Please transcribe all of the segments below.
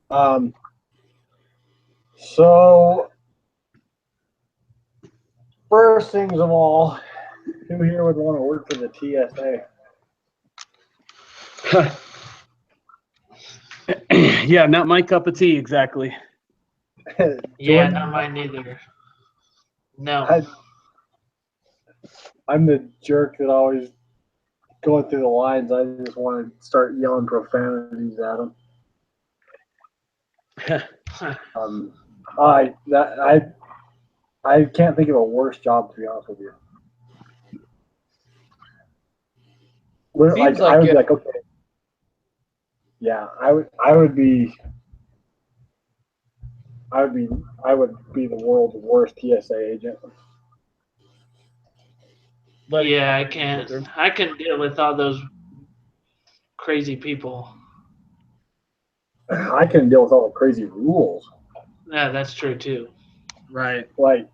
Um, so first things of all, who here would want to work for the TSA? Yeah, not my cup of tea exactly. Yeah, not mine either. No. I'm the jerk that always going through the lines. I just want to start yelling profanities at them. Um, I can't think of a worse job, to be honest with you. Seems I like would be it. like, okay, yeah, I would be the world's worst TSA agent. Yeah, I can deal with all those crazy people. I couldn't deal with all the crazy rules. Yeah, that's true too. Right. Like,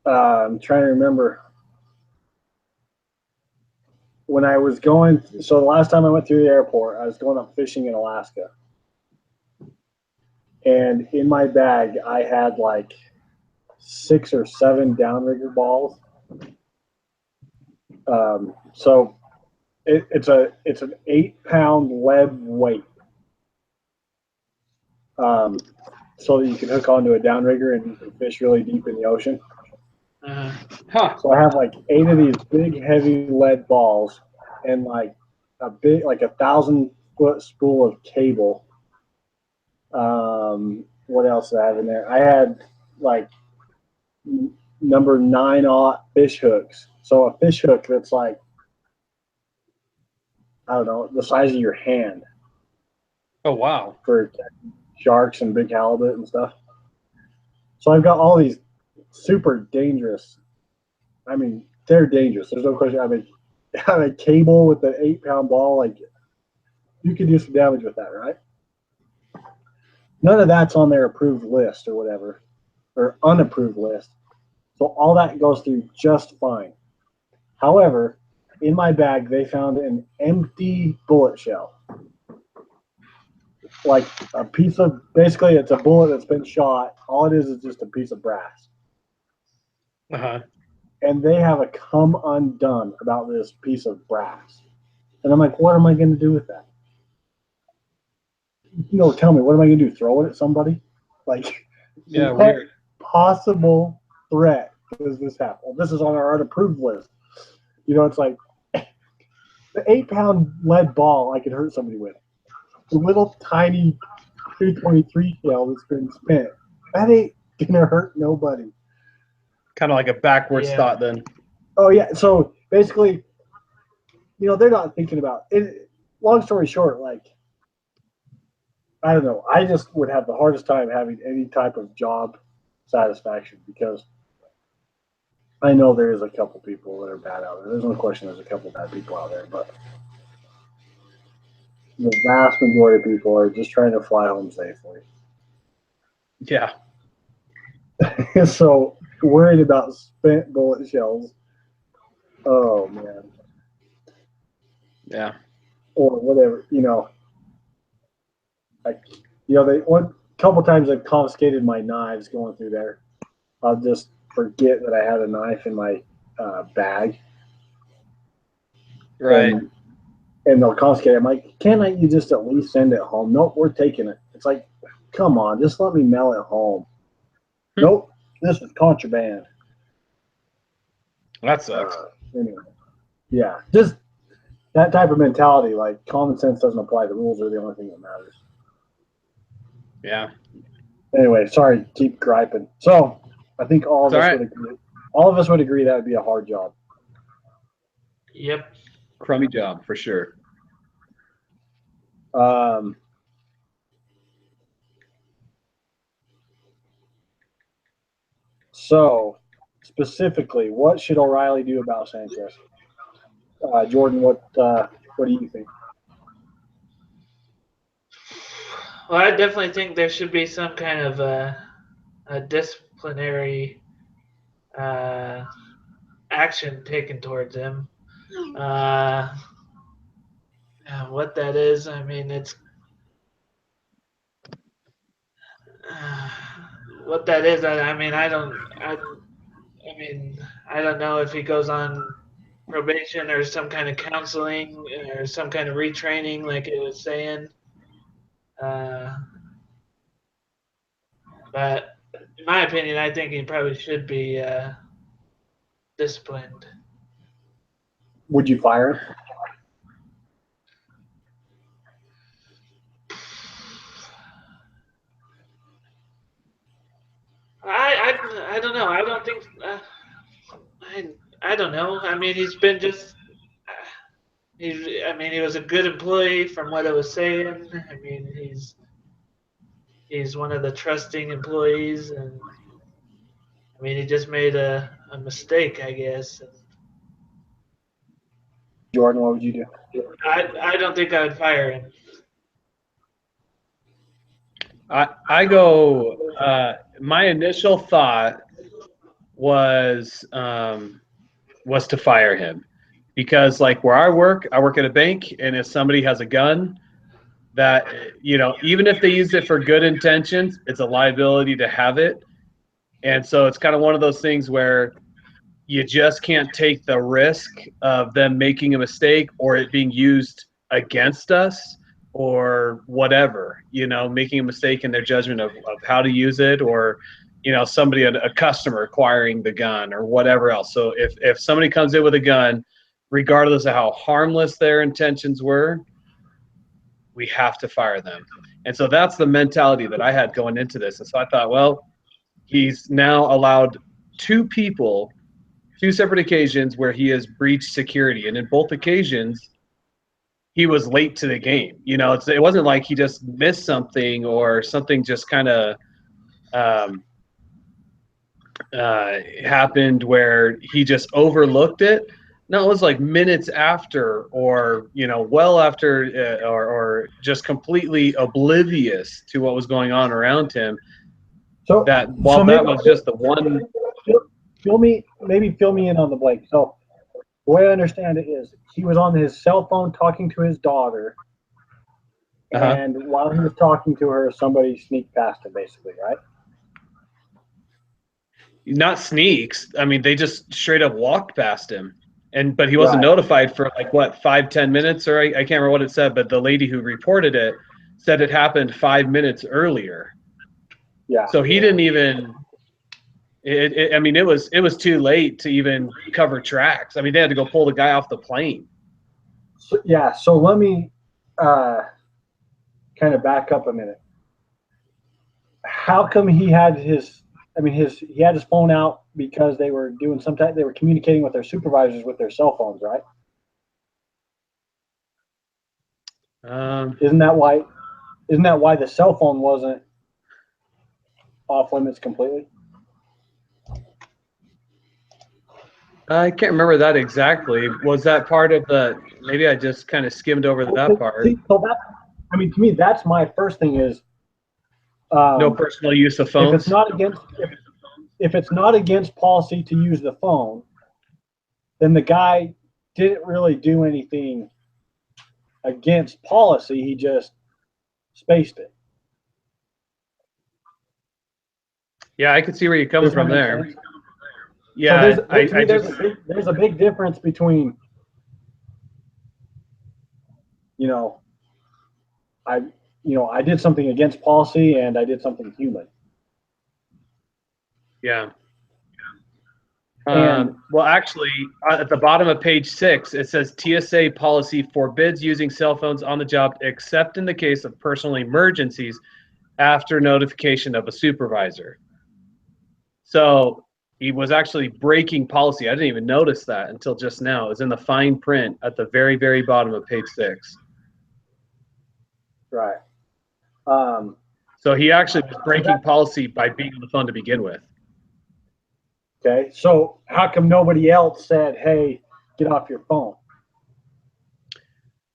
I'm trying to remember when I was going. So the last time I went through the airport, I was going up fishing in Alaska, and in my bag I had like 6 or 7 downrigger balls. So it's an 8-pound lead weight, so that you can hook onto a downrigger and you can fish really deep in the ocean. Uh, Huh. So I have like 8 of these big heavy lead balls and like a 1,000-foot spool of cable. What else did I have in there? I had like number 9/0 fish hooks. So a fish hook that's like, I don't know, the size of your hand Oh wow. for sharks and big halibut and stuff. So I've got all these super dangerous. I mean, they're dangerous. There's no question. I have a cable with an 8-pound ball. Like, you can do some damage with that, right? None of that's on their approved list or whatever, or unapproved list. So all that goes through just fine. However, in my bag, they found an empty bullet shell. Like a piece of, basically, it's a bullet that's been shot. All it is just a piece of brass. Uh-huh. And they have a come undone about this piece of brass. And I'm like, what am I going to do with that? Tell me, what am I going to do? Throw it at somebody? Like, Yeah, what weird. possible threat does this have? Well, this is on our unapproved list. It's like the 8-pound lead ball I could hurt somebody with. The little tiny 223 shell that's been spent. That ain't gonna hurt nobody. Kind of like a backwards Yeah. thought then. Oh yeah. So basically, they're not thinking about it. Long story short, like, I don't know. I just would have the hardest time having any type of job satisfaction because I know there is a couple people that are bad out there. There's no question there's a couple bad people out there, but the vast majority of people are just trying to fly home safely. Yeah. So worried about spent bullet shells. Oh man. Yeah. Or whatever, like, they one couple times I've confiscated my knives going through there. I'll just forget that I had a knife in my bag, Right. and they'll confiscate it. I'm like, can't you just at least send it home? Nope, we're taking it. It's like, come on, just let me mail it home. Nope, this is contraband. That sucks. Anyway, yeah, just that type of mentality. Like, common sense doesn't apply. The rules are the only thing that matters. Yeah. Anyway, sorry, keep griping. So I think all of It's all us right. would agree. All of us would agree that would be a hard job. yep. Crummy job for sure. Um, so specifically, what should O'Reilly do about Sanchez? Jordan, what do you think? Well, I definitely think there should be some kind of a disciplinary uh, action taken towards him. Uh, what that is, I mean, what that is. I mean, I don't know if he goes on probation or some kind of counseling or some kind of retraining, like it was saying. Uh, but in my opinion, I think he probably should be disciplined. Would you fire him? I don't know. I don't think. I don't know. I mean, he's been just. He was a good employee from what I was saying. I mean, he's one of the trusting employees, and I mean, he just made a mistake, I guess. Jordan, what would you do? I don't think I would fire him. I go. My initial thought was to fire him, because like where I work at a bank, and if somebody has a gun, that even if they use it for good intentions, it's a liability to have it, and so it's kind of one of those things where you just can't take the risk of them making a mistake or it being used against us or whatever, making a mistake in their judgment of how to use it, or, somebody, a customer acquiring the gun or whatever else. So if somebody comes in with a gun, regardless of how harmless their intentions were, we have to fire them. And so that's the mentality that I had going into this. And so I thought, well, he's now allowed two separate occasions where he has breached security, and in both occasions he was late to the game. It wasn't like he just missed something or something just kind of happened where he just overlooked it. No, it was like minutes after, or well after, or just completely oblivious to what was going on around him. So that was just the one. Fill me in on the blank. So the way I understand it is he was on his cell phone talking to his daughter, and while he was talking to her, somebody sneaked past him, basically, right? Not sneaks. I mean, they just straight up walked past him, but he wasn't notified for like what, 5-10 minutes, or I can't remember what it said, but the lady who reported it said it happened 5 minutes earlier. Yeah. So he didn't even. I mean, it was too late to even cover tracks. I mean, they had to go pull the guy off the plane. So let me kind of back up a minute. How come he had his phone out? Because they were doing they were communicating with their supervisors with their cell phones, right? Isn't that why the cell phone wasn't off limits completely? I can't remember that exactly. Was that part of the? Maybe I just kind of skimmed over that part. So to me, that's my first thing is no personal use of phones. If it's not against policy to use the phone, then the guy didn't really do anything against policy. He just spaced it. Yeah, I could see where you're coming from there. Sense? Yeah, so there's a big difference between, I did something against policy and I did something human. Yeah. Well, actually, at the bottom of page 6, it says TSA policy forbids using cell phones on the job except in the case of personal emergencies after notification of a supervisor. So he was actually breaking policy. I didn't even notice that until just now. It was in the fine print at the very, very bottom of page 6. Right. So he actually was breaking policy by being on the phone to begin with. Okay. So how come nobody else said, hey, get off your phone?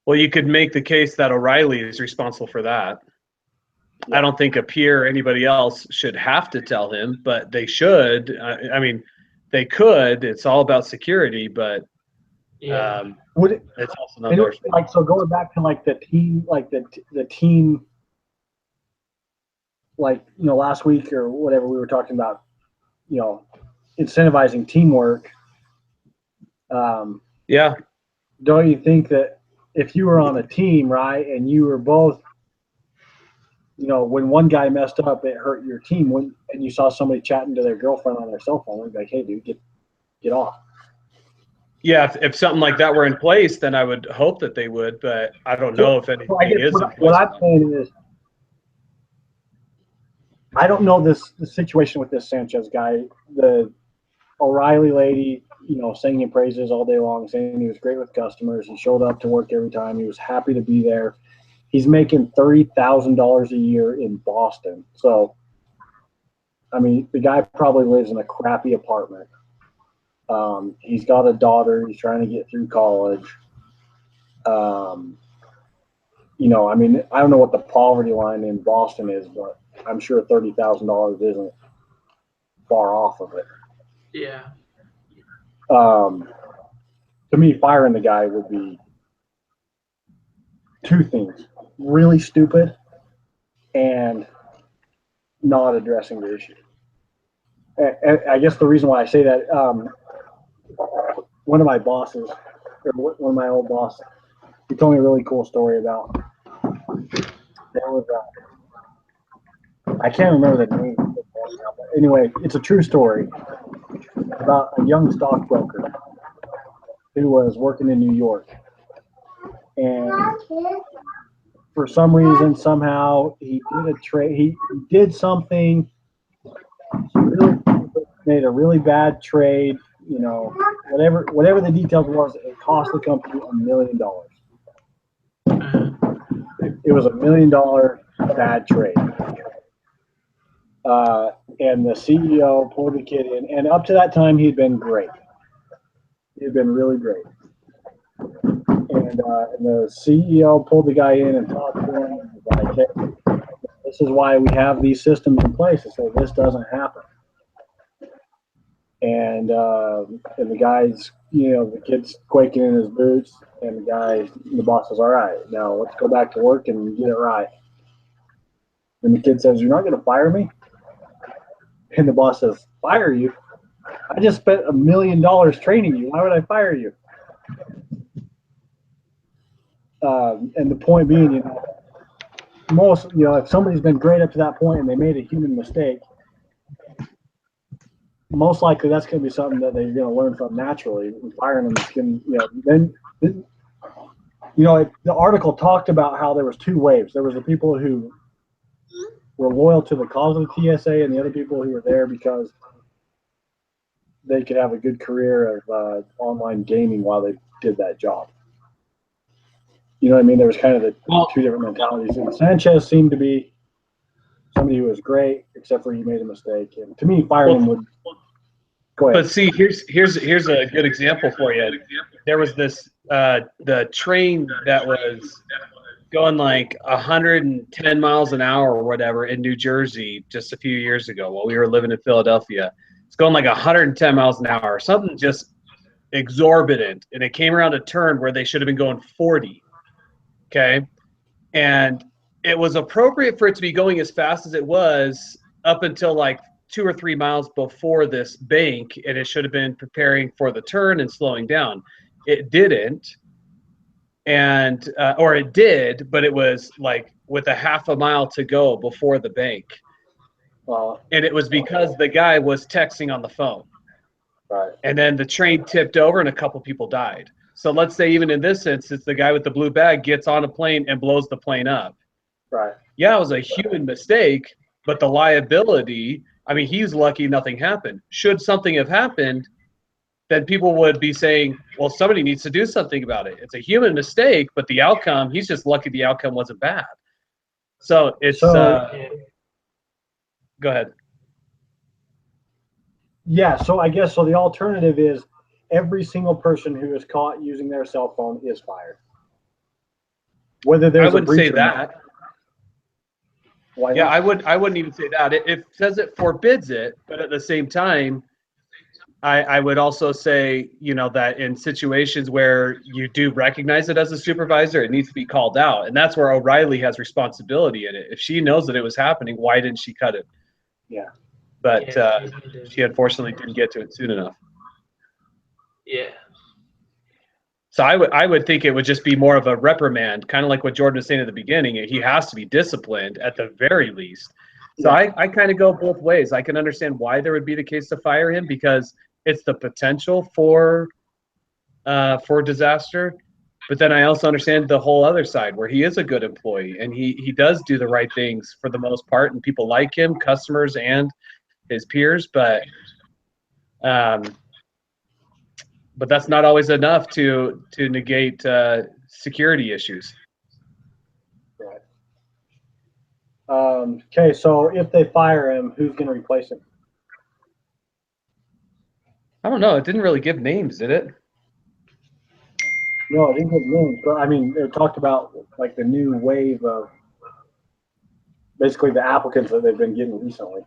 Well, you could make the case that O'Reilly is responsible for that. I don't think a peer or anybody else should have to tell him, but they should. I mean, they could. It's all about security, but it's also not their fault. So going back to the team like, last week or whatever, we were talking about, incentivizing teamwork. Yeah. Don't you think that if you were on a team, right, and you were both, when one guy messed up, it hurt your team. And you saw somebody chatting to their girlfriend on their cell phone, you'd be like, hey, dude, get off. Yeah, if something like that were in place, then I would hope that they would, but I don't know if anything is in place. What I'm saying is, I don't know the situation with this Sanchez guy. The O'Reilly lady, singing praises all day long, saying he was great with customers. He showed up to work every time. He was happy to be there. He's making $30,000 a year in Boston. So, I mean, the guy probably lives in a crappy apartment. He's got a daughter. He's trying to get through college. I mean, I don't know what the poverty line in Boston is, but I'm sure $30,000 isn't far off of it. Yeah. To me, firing the guy would be two things: really stupid and not addressing the issue. And I guess the reason why I say that, one of my bosses, or one of my old bosses, he told me a really cool story about. There was I can't remember the name. But anyway, it's a true story about a young stockbroker who was working in New York, and for some reason, somehow, he did a trade. He did something. He really made a really bad trade. Whatever the details was, it cost the company $1 million. It was $1 million bad trade. And the CEO pulled the kid in, and up to that time, he'd been great. He'd been really great. And the CEO pulled the guy in and talked to him and was like, hey, this is why we have these systems in place so this doesn't happen. And the guy's, the kid's quaking in his boots, and the boss says, all right, now let's go back to work and get it right. And the kid says, you're not going to fire me? And the boss says, fire you? I just spent $1 million training you. Why would I fire you? And the point being, if somebody's been great up to that point and they made a human mistake, most likely that's going to be something that they're going to learn from naturally. And firing them is going to, the article talked about how there was two waves. There was the people who were loyal to the cause of the TSA, and the other people who were there because they could have a good career of online gaming while they did that job. You know what I mean? There was kind of the two different mentalities. And Sanchez seemed to be somebody who was great, except for he made a mistake. And to me, firing him would. Go ahead. But see, here's a good example for you. There was this the train that was going like 110 miles an hour or whatever in New Jersey just a few years ago while we were living in Philadelphia. It's going like 110 miles an hour, something just exorbitant, and it came around a turn where they should have been going 40. Okay, and it was appropriate for it to be going as fast as it was up until like 2 or 3 miles before this bank, and it should have been preparing for the turn and slowing down. It didn't, and or it did, but it was like with a half a mile to go before the bank. And it was because the guy was texting on the phone. Right. And then the train tipped over and a couple people died. So let's say even in this instance, the guy with the blue bag gets on a plane and blows the plane up. Right. Yeah, it was a human mistake, but the liability, I mean, he's lucky nothing happened. Should something have happened, then people would be saying, well, somebody needs to do something about it. It's a human mistake, but the outcome, he's just lucky the outcome wasn't bad. So it's go ahead. Yeah, so I guess the alternative is every single person who is caught using their cell phone is fired. Whether there's I wouldn't say that. Why yeah, not? I wouldn't even say that. It says it forbids it, but at the same time, I would also say, that in situations where you do recognize it as a supervisor, it needs to be called out. And that's where O'Reilly has responsibility in it. If she knows that it was happening, why didn't she cut it? Yeah. But Yeah, she unfortunately didn't get to it soon enough. Yeah. So I would think it would just be more of a reprimand, kind of like what Jordan was saying at the beginning. He has to be disciplined at the very least. So I kind of go both ways. I can understand why there would be the case to fire him, because it's the potential for disaster. But then I also understand the whole other side where he is a good employee and he does do the right things for the most part, and people like him, customers and his peers. But that's not always enough to negate security issues. Right. Okay, so if they fire him, who's going to replace him? I don't know. It didn't really give names, did it? No, it didn't give names, but I mean, it talked about like the new wave of basically the applicants that they've been getting recently.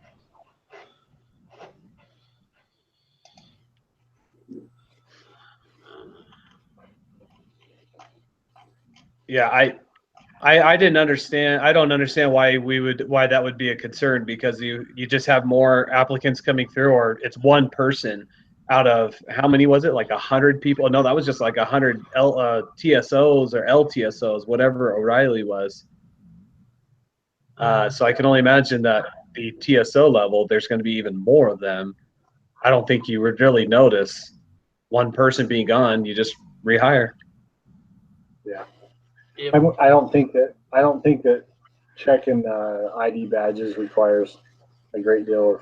Yeah, I didn't understand. I don't understand why that would be a concern, because you just have more applicants coming through, or it's one person out of how many was it? Like 100 people? No, that was just like 100 TSOs or LTSOs, whatever O'Reilly was. So I can only imagine that the TSO level, there's going to be even more of them. I don't think you would really notice one person being gone. You just rehire. Yeah. Yep. I don't think that checking ID badges requires a great deal of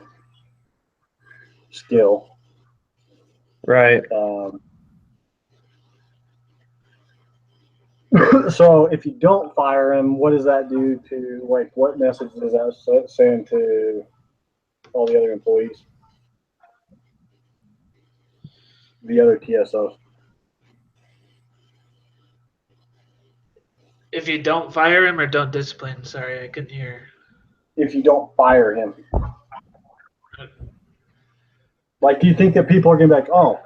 skill. Right. So if you don't fire him, what does that do to, like, what message does that send to all the other employees, the other TSOs? If you don't fire him or don't discipline, sorry, I couldn't hear. If you don't fire him, like, do you think that people are going to be like, oh,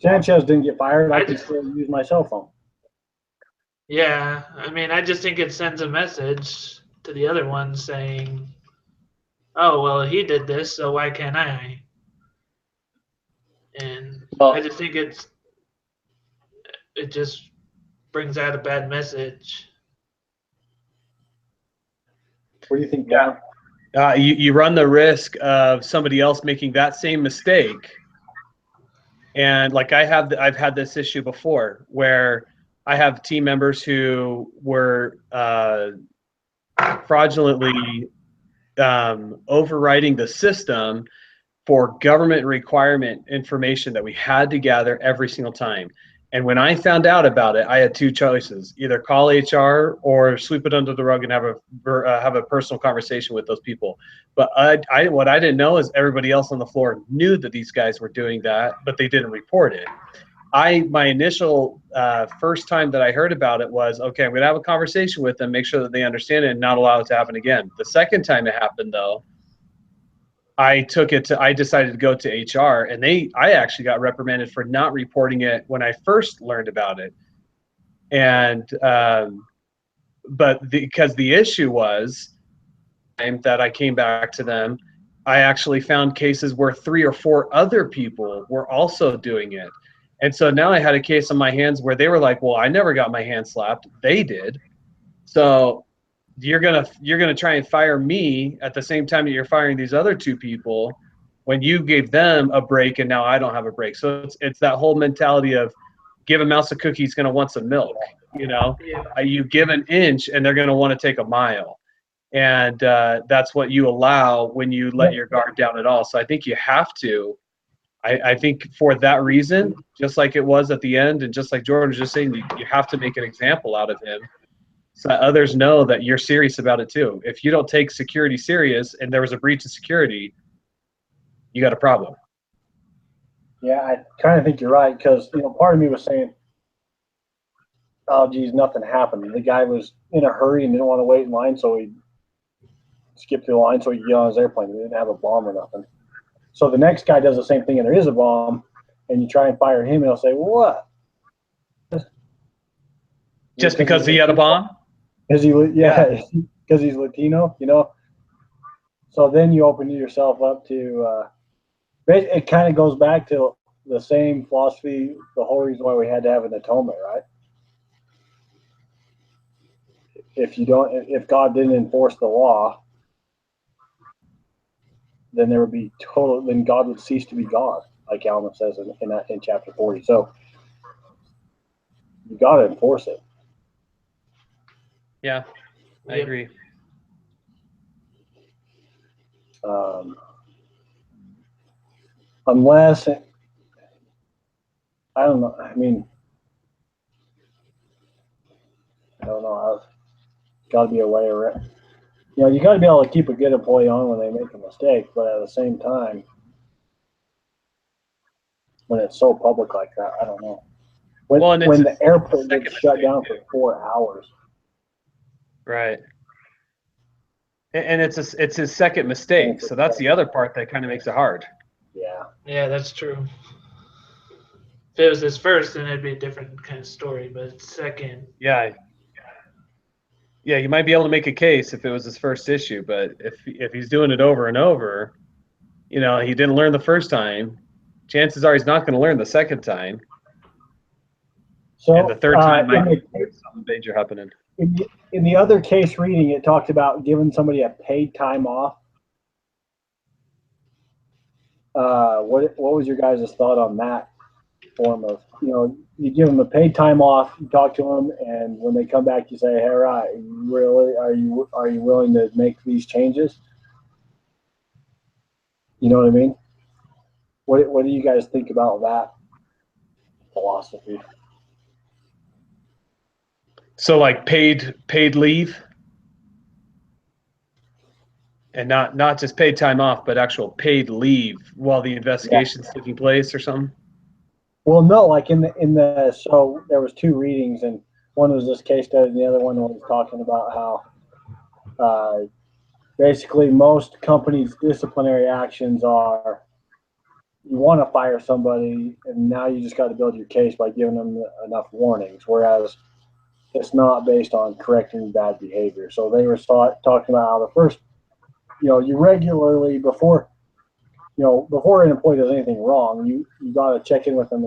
Sanchez didn't get fired, I can still use my cell phone? Yeah, I mean, I just think it sends a message to the other one saying, oh, well, he did this, so why can't I? And I just think it just brings out a bad message. What do you think? Yeah. You run the risk of somebody else making that same mistake. And like I've had this issue before where I have team members who were fraudulently overriding the system for government requirement information that we had to gather every single time. And when I found out about it, I had two choices: either call HR or sweep it under the rug and have a personal conversation with those people. But what I didn't know is everybody else on the floor knew that these guys were doing that, but they didn't report it. My initial first time that I heard about it was, okay, I'm going to have a conversation with them, make sure that they understand it, and not allow it to happen again. The second time it happened, though, I decided to go to HR, and I actually got reprimanded for not reporting it when I first learned about it. And because the issue was that I came back to them, I actually found cases where 3 or 4 other people were also doing it. And so now I had a case on my hands where they were like, well, I never got my hand slapped. They did. So you're gonna try and fire me at the same time that you're firing these other 2 people when you gave them a break and now I don't have a break. So it's that whole mentality of give a mouse a cookie, he's gonna want some milk. You give an inch and they're gonna want to take a mile, and that's what you allow when you let your guard down at all. So I think you have to. I think for that reason, just like it was at the end, and just like Jordan was just saying, you have to make an example out of him, so that others know that you're serious about it too. If you don't take security serious and there was a breach of security, you got a problem. Yeah, I kind of think you're right, because part of me was saying, oh, geez, nothing happened. The guy was in a hurry and didn't want to wait in line, so he skipped the line so he could get on his airplane. He didn't have a bomb or nothing. So the next guy does the same thing and there is a bomb, and you try and fire him, and he'll say, "What?" Just because he had a bomb? Because because he's Latino, you know. So then you open yourself up to. It kind of goes back to the same philosophy, the whole reason why we had to have an atonement, right? If God didn't enforce the law, then then God would cease to be God, like Calvin says in chapter 40. So you got to enforce it. Yeah, I agree. Unless, I don't know. I mean, I don't know. Got to be a way around. You know, you got to be able to keep a good employee on when they make a mistake, but at the same time, when it's so public like that, I don't know. When the airport gets shut down for 4 hours. Right. And it's his second mistake, so that's the other part that kind of makes it hard. Yeah. Yeah, that's true. If it was his first, then it'd be a different kind of story. But it's second. Yeah. Yeah, you might be able to make a case if it was his first issue, but if he's doing it over and over, you know, he didn't learn the first time. Chances are he's not going to learn the second time. So, and the third time might be something major happening. In the other case reading, it talked about giving somebody a paid time off. What was your guys' thought on that form of, you know, you give them a paid time off, you talk to them, and when they come back, you say, "Hey, right, really, are you willing to make these changes?" You know what I mean? What do you guys think about that philosophy? So like paid leave, and not just paid time off, but actual paid leave while the investigation's taking place or something. Well, no, like in the so there was 2 readings, and one was this case study, and the other one was talking about how basically most companies' disciplinary actions are you want to fire somebody, and now you just got to build your case by giving them enough warnings, whereas it's not based on correcting bad behavior. So they were talking about how the first, you know, you regularly before an employee does anything wrong, you got to check in with them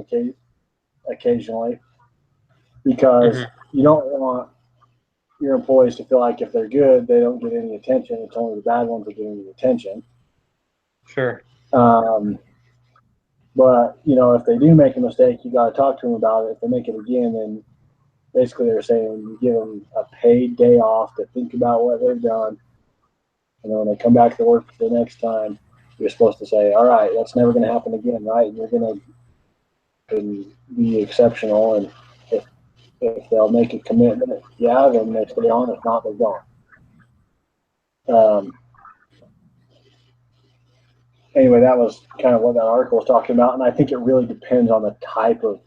occasionally, because you don't want your employees to feel like if they're good, they don't get any attention. It's only the bad ones that get any attention. Sure. But, you know, if they do make a mistake, you got to talk to them about it. If they make it again, then basically they're saying you give them a paid day off to think about what they've done. And then when they come back to work the next time, you're supposed to say, "All right, that's never going to happen again, right? You're going to be exceptional. And if they'll make a commitment, yeah, then they stay on. If not, they're gone." Anyway, that was kind of what that article was talking about, and I think it really depends on the type of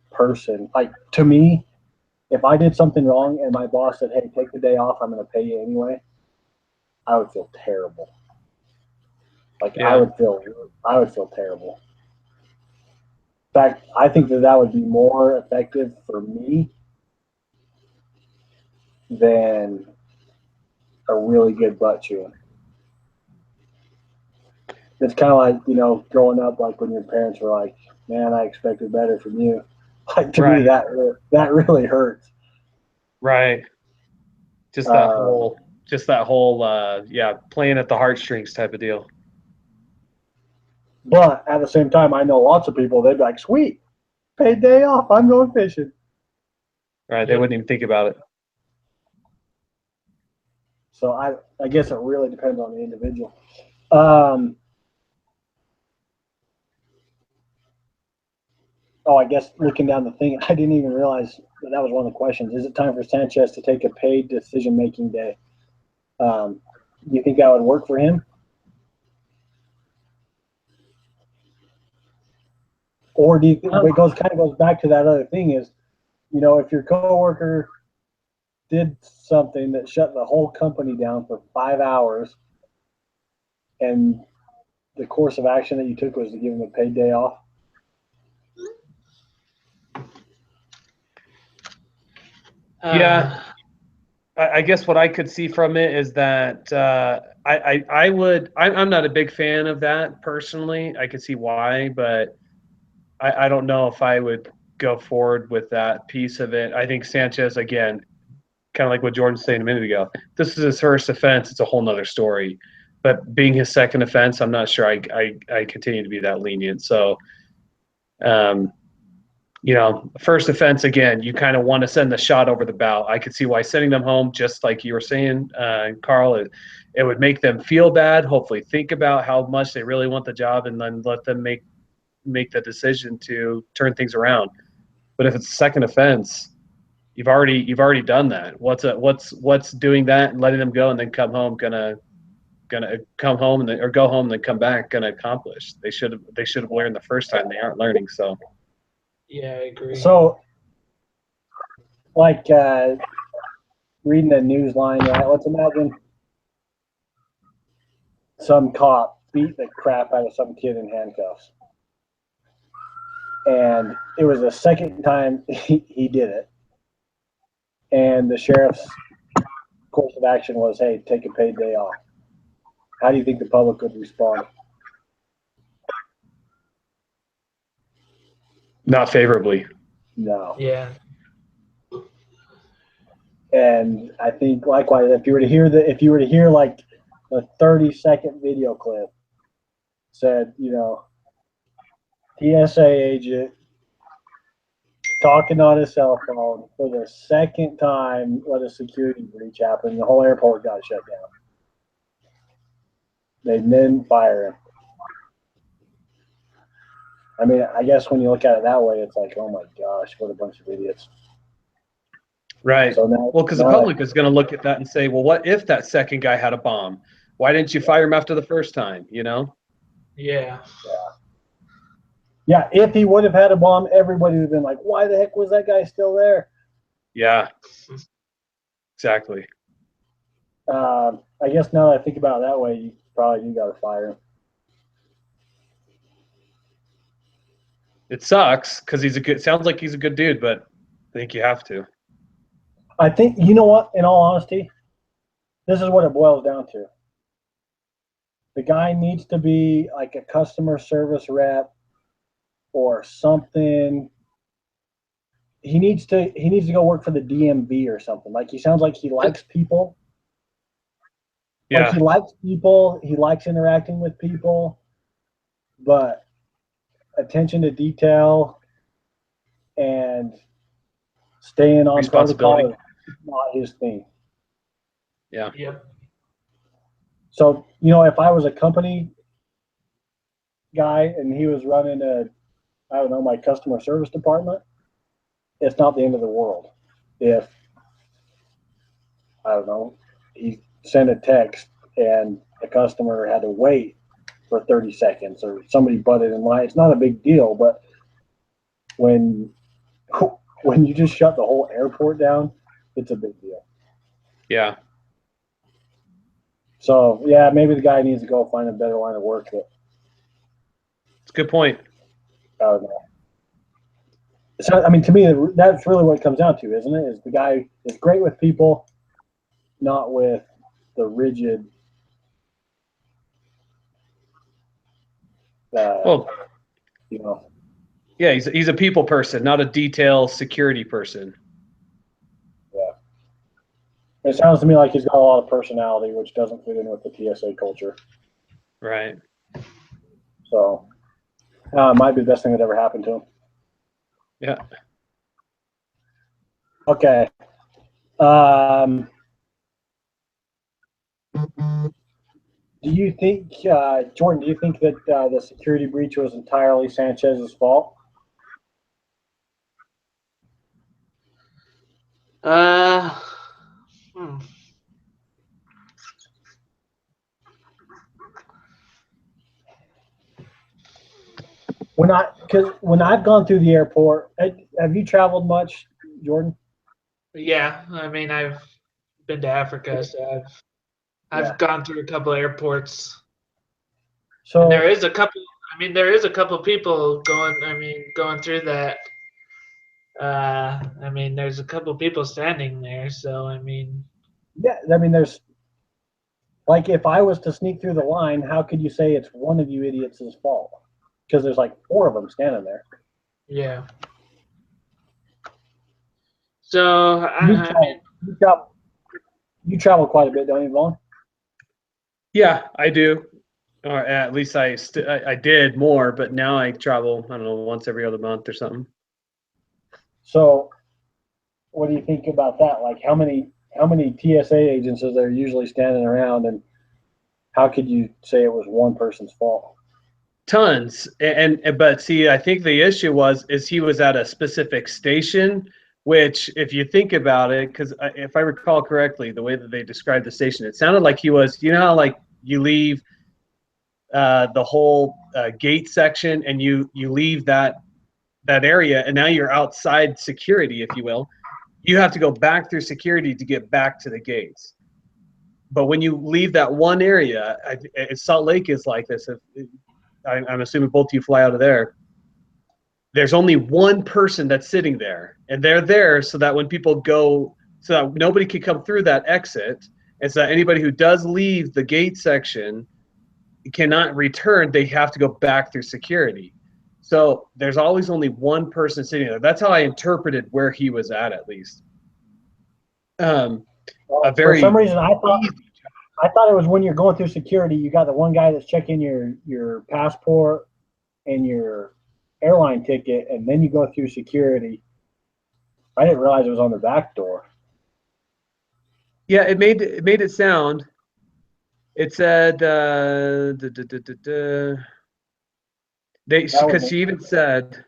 person. Like, to me, if I did something wrong and my boss said, "Hey, take the day off, I'm going to pay you anyway," I would feel terrible. Like, I would feel terrible. In fact, I think that would be more effective for me than a really good butt chewing. It's kind of like, you know, growing up, like when your parents were like, "Man, I expected better from you." Like, to me, that really hurts. Right. Just that whole playing at the heartstrings type of deal. But at the same time, I know lots of people, they'd be like, "Sweet, paid day off, I'm going fishing." Right. They wouldn't even think about it. So I guess it really depends on the individual. I guess looking down the thing, I didn't even realize that was one of the questions. Is it time for Sanchez to take a paid decision-making day? Do you think that would work for him? Or do you think it goes back to that other thing is, you know, if your coworker did something that shut the whole company down for 5 hours and the course of action that you took was to give him a paid day off? Yeah. I guess what I could see from it is that I'm not a big fan of that personally. I could see why, but I don't know if I would go forward with that piece of it. I think Sanchez, again, kind of like what Jordan was saying a minute ago, this is his first offense. It's a whole nother story. But being his second offense, I'm not sure I continue to be that lenient. So, first offense, again, you kind of want to send the shot over the bow. I could see why sending them home, just like you were saying, Carl, it would make them feel bad, hopefully think about how much they really want the job, and then let them make the decision to turn things around. But if it's a second offense, you've already done that. What's doing that and letting them go and then come home gonna come home or go home and then come back gonna accomplish? They should have learned the first time. They aren't learning. So yeah, I agree. So, like reading the news line, right? Let's imagine some cop beat the crap out of some kid in handcuffs, and it was the second time he did it, and the sheriff's course of action was, hey, take a paid day off. How do you think the public would respond? not favorably. No. Yeah. And I think likewise, if you were to hear like a 30-second video clip said, TSA agent talking on his cell phone for the second time, let a security breach happen, the whole airport got shut down. They then fire him. I mean, I guess when you look at it that way, it's like, oh my gosh, what a bunch of idiots. Right. So now, well, because the public is going to look at that and say, well, what if that second guy had a bomb? Why didn't you fire him after the first time? Yeah. Yeah, if he would have had a bomb, everybody would have been like, why the heck was that guy still there? Yeah. Exactly. I guess now that I think about it that way, you probably do got to fire him. It sucks because sounds like he's a good dude, but I think you have to. I think, you know what, in all honesty, this is what it boils down to. The guy needs to be like a customer service rep or something. He needs to go work for the DMV or something. Like, he sounds like he likes people. Yeah. Like, he likes people. He likes interacting with people. But attention to detail and staying on protocol is not his thing. Yeah. Yep. So, if I was a company guy and he was running my customer service department, it's not the end of the world if, he sent a text and the customer had to wait for 30 seconds or somebody butted in line. It's not a big deal, but when you just shut the whole airport down, it's a big deal. Yeah. So, yeah, maybe the guy needs to go find a better line of work. It's a good point. I don't know. So, I mean, to me, that's really what it comes down to, isn't it? Is the guy is great with people, not with the rigid. Yeah, he's a people person, not a detail security person. Yeah. It sounds to me like he's got a lot of personality, which doesn't fit in with the TSA culture. Right. So, it might be the best thing that ever happened to him. Yeah. Okay. Do you think, Jordan, do you think that the security breach was entirely Sanchez's fault? When I've gone through the airport, have you traveled much, Jordan? Yeah, I mean, I've been to Africa, so I've gone through a couple of airports. So And there is a couple. I mean, there is a couple people going. I mean, going through that. I mean, there's a couple people standing there. So I mean, yeah, I mean, there's like if I was to sneak through the line, how could you say it's one of you idiots' fault? Because there's like 4 of them standing there. yeah. So I mean, You travel quite a bit, don't you, Vaughn? Yeah, I do. Or at least I did more, but now I travel, I don't know, once every other month or something. So, what do you think about that? Like, how many TSA agents are there usually standing around, and how could you say it was one person's fault? Tons. But see, I think the issue is he was at a specific station, which if you think about it, because if I recall correctly, the way that they described the station, it sounded like he was, you know how like you leave the whole gate section and you leave that area and now you're outside security, if you will. You have to go back through security to get back to the gates. But when you leave that one area, Salt Lake is like this. I'm assuming both of you fly out of there. There's only one person that's sitting there, and they're there so that when people go, so that nobody can come through that exit, and so that anybody who does leave the gate section cannot return. They have to go back through security. So there's always only one person sitting there. That's how I interpreted where he was at least. For some reason, I thought it was when you're going through security, you got the one guy that's checking your passport and your airline ticket, and then you go through security. I didn't realize it was on the back door. Yeah, it made it sound. It said because she even said,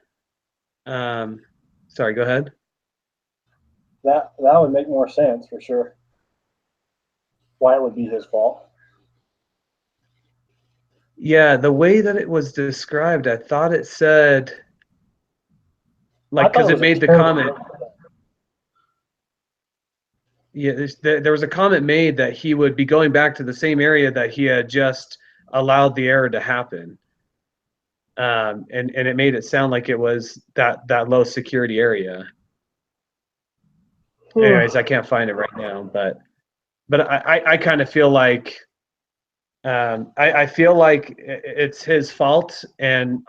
sorry, go ahead. That would make more sense for sure. Why it would be his fault. Yeah, the way that it was described, I thought it said, like, because it made the comment. Yeah, there was a comment made that he would be going back to the same area that he had just allowed the error to happen. And it made it sound like it was that low security area. Anyways, I can't find it right now, but I kind of feel like I feel like it's his fault, and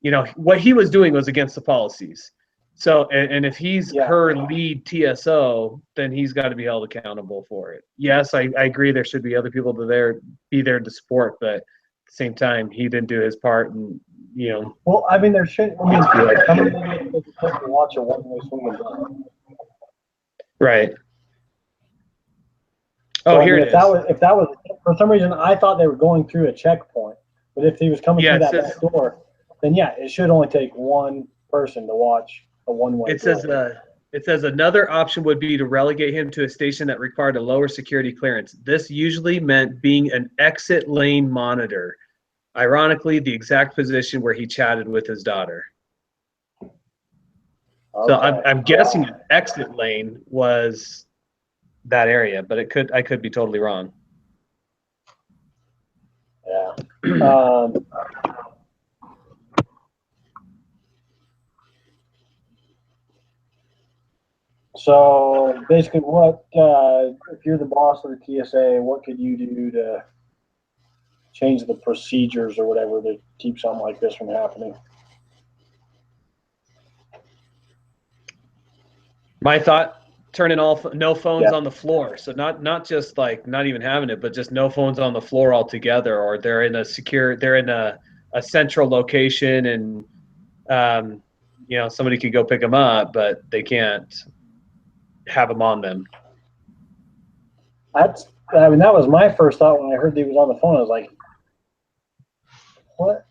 you know what he was doing was against the policies. So, and if he's her lead TSO, then he's got to be held accountable for it. Yes, I agree. There should be other people be there to support, but at the same time, he didn't do his part, and you know. Well, I mean, there should. I mean, somebody to watch a one-way swing and done. Right. So, oh, here it is. If that was for some reason, I thought they were going through a checkpoint, but if he was coming through that back door, then yeah, it should only take one person to watch a one-way. It says another option would be to relegate him to a station that required a lower security clearance. This usually meant being an exit lane monitor. Ironically, the exact position where he chatted with his daughter. Okay. So I'm guessing an exit lane was that area, but I could be totally wrong. Yeah. So basically, what if you're the boss of the TSA? What could you do to change the procedures or whatever to keep something like this from happening? My thought: turning no phones on the floor. So not just like not even having it, but just no phones on the floor altogether. Or they're in a central location, and you know, somebody could go pick them up, but they can't have them on them. That was my first thought when I heard he was on the phone. I was like, what?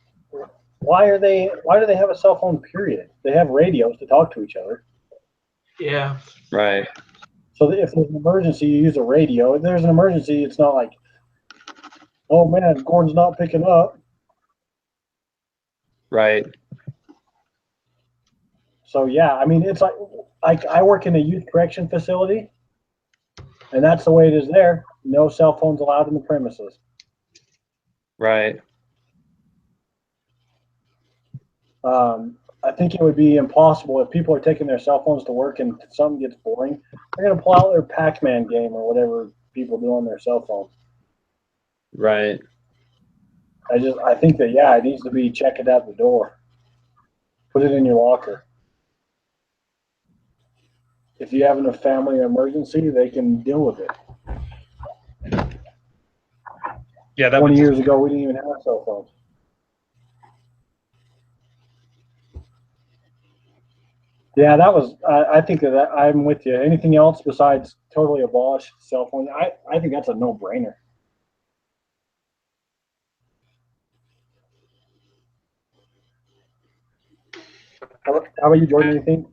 Why do they have a cell phone, period? They have radios to talk to each other. Yeah. Right. So if there's an emergency, you use a radio. If there's an emergency, it's not like, oh man, Gordon's not picking up. Right. So yeah, I mean, it's like I work in a youth correction facility, and that's the way it is there. No cell phones allowed in the premises. Right. I think it would be impossible if people are taking their cell phones to work and something gets boring. They're going to pull out their Pac-Man game or whatever people do on their cell phone. Right. I think that, yeah, it needs to be check it at the door. Put it in your locker. If you have a family emergency, they can deal with it. Yeah, that 20 was years ago, we didn't even have cell phones. Yeah, that was. I think that I'm with you. Anything else besides totally abolish cell phones? I think that's a no-brainer. How about you, Jordan? Anything?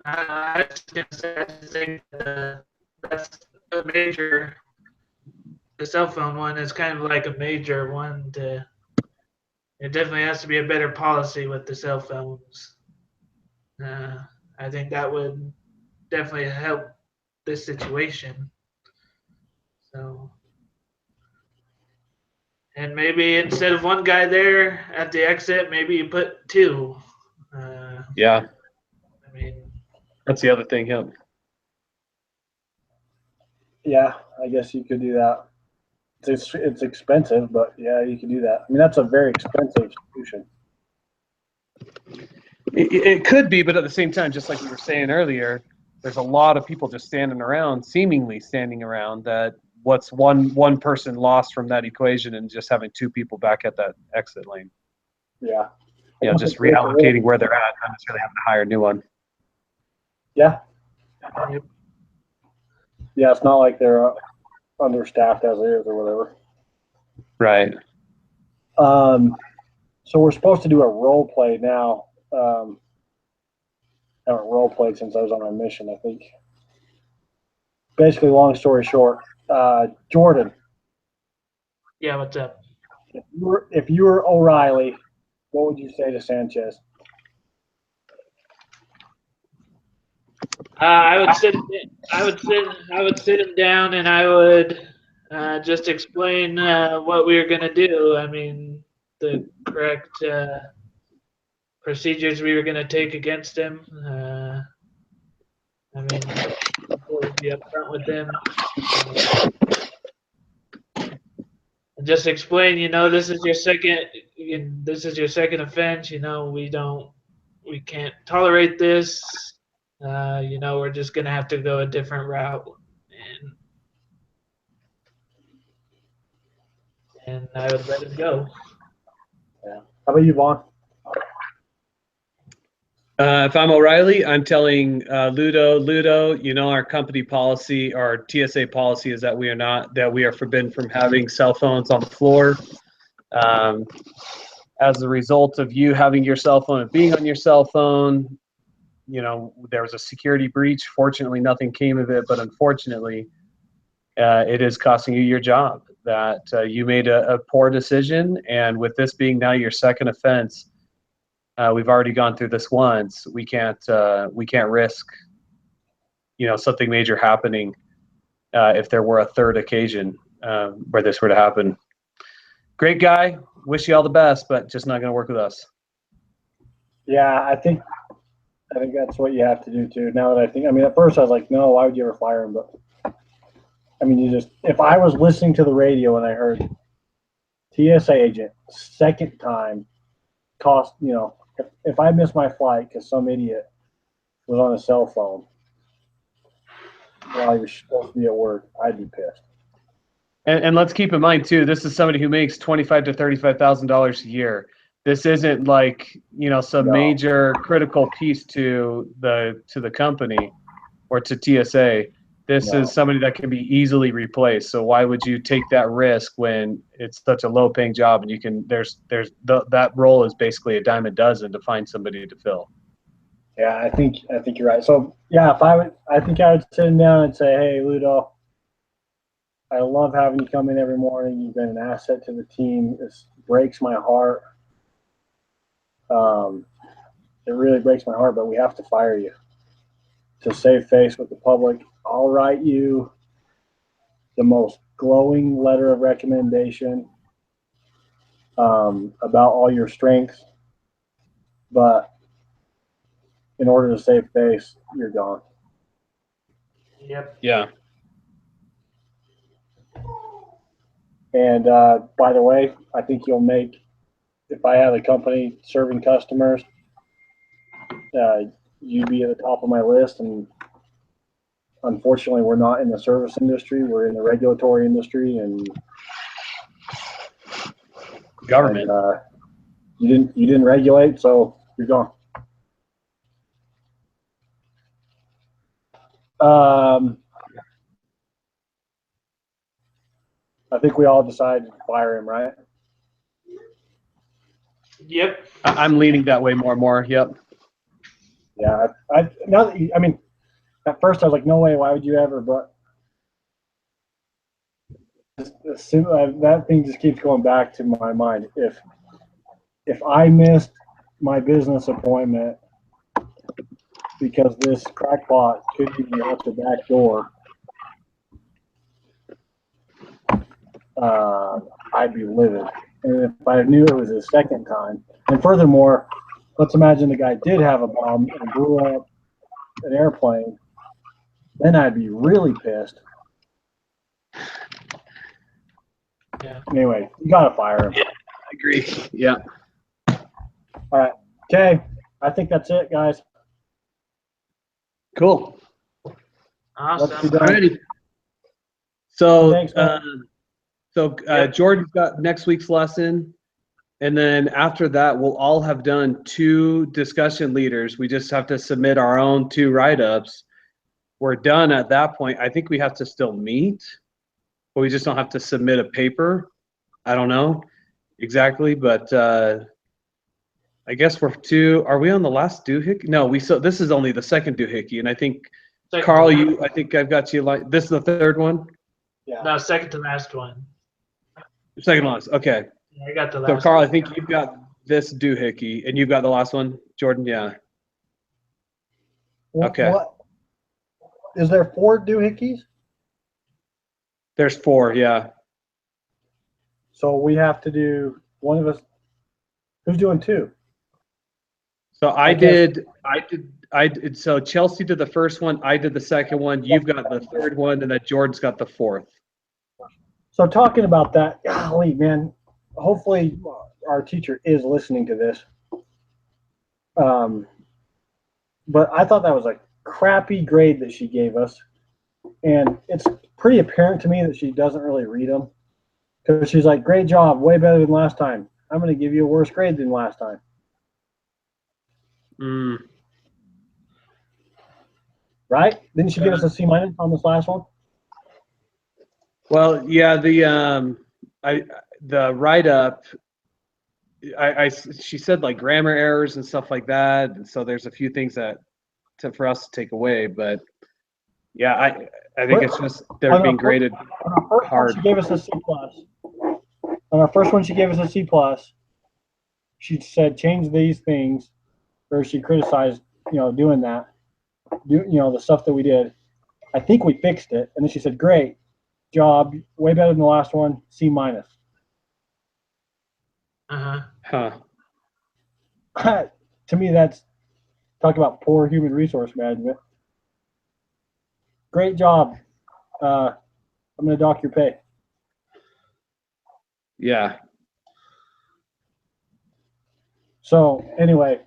I was gonna say, I just think that's a major. The cell phone one is kind of like a major one. It definitely has to be a better policy with the cell phones. I think that would definitely help this situation. So, and maybe instead of one guy there at the exit, maybe you put two. yeah. I mean, That's the other thing. Yeah. Yeah, I guess you could do that. It's expensive, but yeah, you could do that. I mean, that's a very expensive solution. It could be, but at the same time, just like we were saying earlier, there's a lot of people just standing around, seemingly standing around. That what's one person lost from that equation, and just having two people back at that exit lane. Yeah. You know, just reallocating where they're at, not necessarily having to hire a new one. Yeah. Yeah, it's not like they're understaffed as it is or whatever. Right. So we're supposed to do a role play now. I haven't role played since I was on my mission, I think. Basically, long story short, Jordan. Yeah, what's up? If you were O'Reilly, what would you say to Sanchez? I would sit him down, and I would just explain what we were going to do. I mean, the correct procedures we were going to take against him. I mean, we'll be upfront with them. And just explain, this is your second offense. We can't tolerate this. We're just gonna have to go a different route, and I would let him go. Yeah. How about you, Vaughn? If I'm O'Reilly, I'm telling Ludo, our company policy, our TSA policy is that we are forbidden from having cell phones on the floor. As a result of you having your cell phone and being on your cell phone, there was a security breach. Fortunately, nothing came of it, but unfortunately, it is costing you your job. That you made a poor decision, and with this being now your second offense, we've already gone through this once. We can't risk, something major happening if there were a third occasion where this were to happen. Great guy. Wish you all the best, but just not going to work with us. Yeah, I think that's what you have to do too. Now that at first I was like, no, why would you ever fire him? But if I was listening to the radio and I heard TSA agent second time cost, if I missed my flight because some idiot was on a cell phone while he was supposed to be at work, I'd be pissed. And let's keep in mind too, this is somebody who makes $25,000 to $35,000 a year. This isn't like some major critical piece to the company or to TSA. This is somebody that can be easily replaced. So why would you take that risk when it's such a low-paying job and you can? That role is basically a dime a dozen to find somebody to fill. Yeah, I think you're right. So yeah, I think I would sit him down and say, hey, Ludo, I love having you come in every morning. You've been an asset to the team. This breaks my heart. It really breaks my heart, but we have to fire you to save face with the public. I'll write you the most glowing letter of recommendation about all your strengths. but in order to save face, you're gone. Yep. Yeah. And by the way, I think you'll make, if I have a company serving customers, you'd be at the top of my list. And unfortunately, we're not in the service industry; we're in the regulatory industry, and Government. you didn't regulate, so you're gone. I think we all decided to fire him, right? Yep. I'm leaning that way more and more. Yep. Yeah. Now that I mean, at first I was like, no way, why would you ever? But that thing just keeps going back to my mind. If I missed my business appointment because this crackpot couldn't even out the back door, I'd be livid. And if I knew it was his second time, and furthermore, let's imagine the guy did have a bomb and blew up an airplane, then I'd be really pissed. Yeah. Anyway, you gotta fire him. I agree. Yeah. All right. Okay. I think that's it, guys. Cool. Let's be Awesome. done. Alrighty. So, Thanks, man. Jordan's got next week's lesson, and then after that, we'll all have done 2 discussion leaders. We just have to submit our own 2 write-ups. We're done at that point. I think we have to still meet, but we just don't have to submit a paper. I don't know exactly, but I guess we're 2. Are we on the last doohickey? No, this is only the second doohickey, and I think Second Carl, to I think I've got you like this is the third one. Yeah. No, second to last one. Second last. Okay. Yeah, I got the So last. Carl, I one. think you've got this doohickey, and you've got the last one, Jordan. Yeah. Okay. What? Is there 4 doohickeys? There's 4. Yeah. So we have to do one of us. Who's doing 2? So I guess- did. So Chelsea did the first one. I did the second one. You've got the third one, and then Jordan's got the 4th. So talking about that, golly, man. Hopefully, our teacher is listening to this. But I thought that was a crappy grade that she gave us, and it's pretty apparent to me that she doesn't really read them, because she's like, "Great job, way better than last time. I'm going to give you a worse grade than last time." Mm. Right? Didn't she give us a C- on this last one? Well, yeah. The write up. She said like grammar errors and stuff like that, and so there's a few things for us to take away. But yeah, I think it's just they're being graded On our first hard. one, she gave us a C+. On our first one, she gave us a C+. She said change these things, or she criticized, doing that, the stuff that we did. I think we fixed it, and then she said, "Great job, way better than the last one, C-." Uh-huh. Huh. To me, that's talk about poor human resource management. Great job. I'm going to dock your pay. Yeah. So anyway,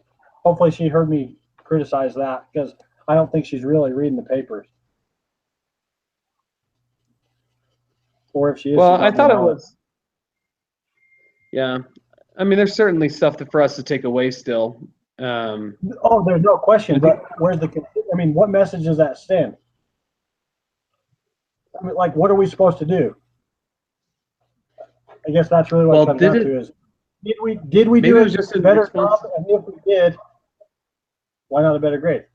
hopefully she heard me criticize that, because I don't think she's really reading the papers. Or if she is, Well, she's I not thought it doing was. Yeah. I mean, there's certainly stuff for us to take away still. Oh, there's no question. But where's what message does that send? I mean, like, what are we supposed to do? I guess that's really what it comes down to is, did we do it was just a in better response- job? And if we did, why not a better grade?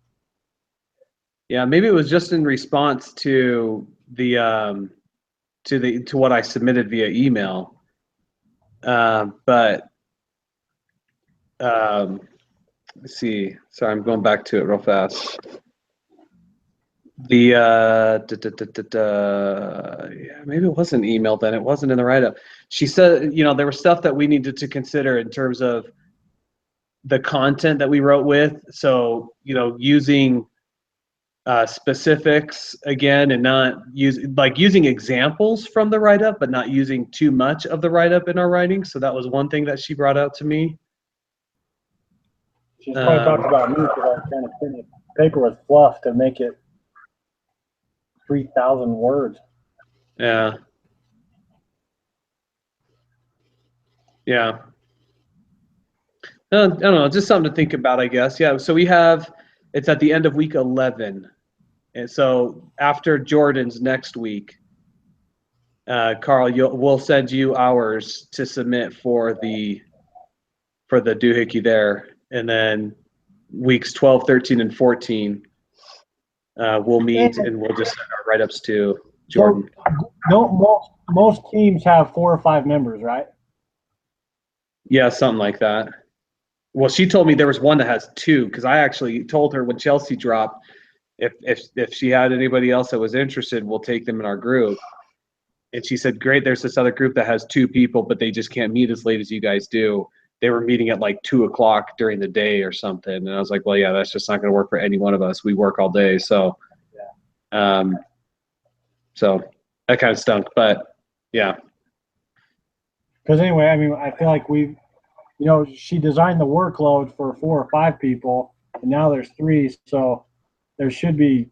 Yeah, maybe it was just in response to the to what I submitted via email. But let's see. Sorry, I'm going back to it real fast. The yeah, maybe it wasn't emailed then. It wasn't in the write-up. She said, there was stuff that we needed to consider in terms of the content that we wrote with. So, using specifics again, and not using examples from the write-up, but not using too much of the write-up in our writing. So that was one thing that she brought out to me. She's probably talked about me because I was trying to finish paper with fluff to make it 3,000 words. Yeah. Yeah. I don't know, just something to think about, I guess. Yeah. So it's at the end of week 11. And so after Jordan's next week, Carl, we'll send you ours to submit for the doohickey there. And then weeks 12, 13, and 14, we'll meet and we'll just send our write-ups to Jordan. So, most teams have 4 or 5 members, right? Yeah, something like that. Well, she told me there was one that has 2, because I actually told her when Chelsea dropped, if she had anybody else that was interested, we'll take them in our group. And she said, great, there's this other group that has 2 people, but they just can't meet as late as you guys do. They were meeting at like 2 o'clock during the day or something. And I was like, well, yeah, that's just not going to work for any one of us. We work all day. So, so that kind of stunk, but yeah. Because anyway, I mean, I feel like she designed the workload for 4 or 5 people, and now there's 3. So there should be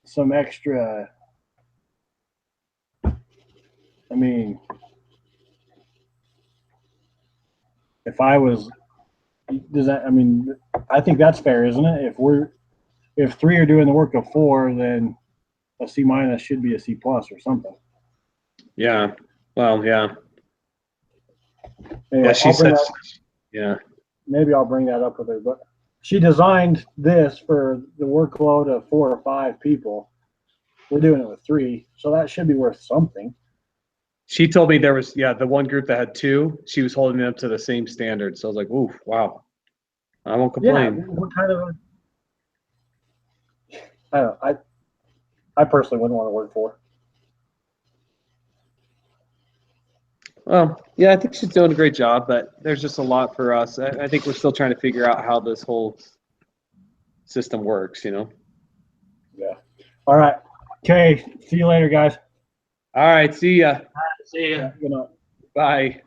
some extra. I mean, if I was, I think that's fair, isn't it? If 3 are doing the work of 4, then a C- should be a C+ or something. Yeah. Well, yeah. Anyway, Yeah, she said, yeah. Maybe I'll bring that up with her, but she designed this for the workload of 4 or 5 people. We're doing it with 3, so that should be worth something. She told me there was, the one group that had 2, she was holding them to the same standard. So I was like, ooh, wow. I won't complain. Yeah, what kind of I don't know. I personally wouldn't want to work for. Well, yeah, I think she's doing a great job, but there's just a lot for us. I think we're still trying to figure out how this whole system works, Yeah. All right. Okay. See you later, guys. All right. See ya. See ya. Good night. Bye.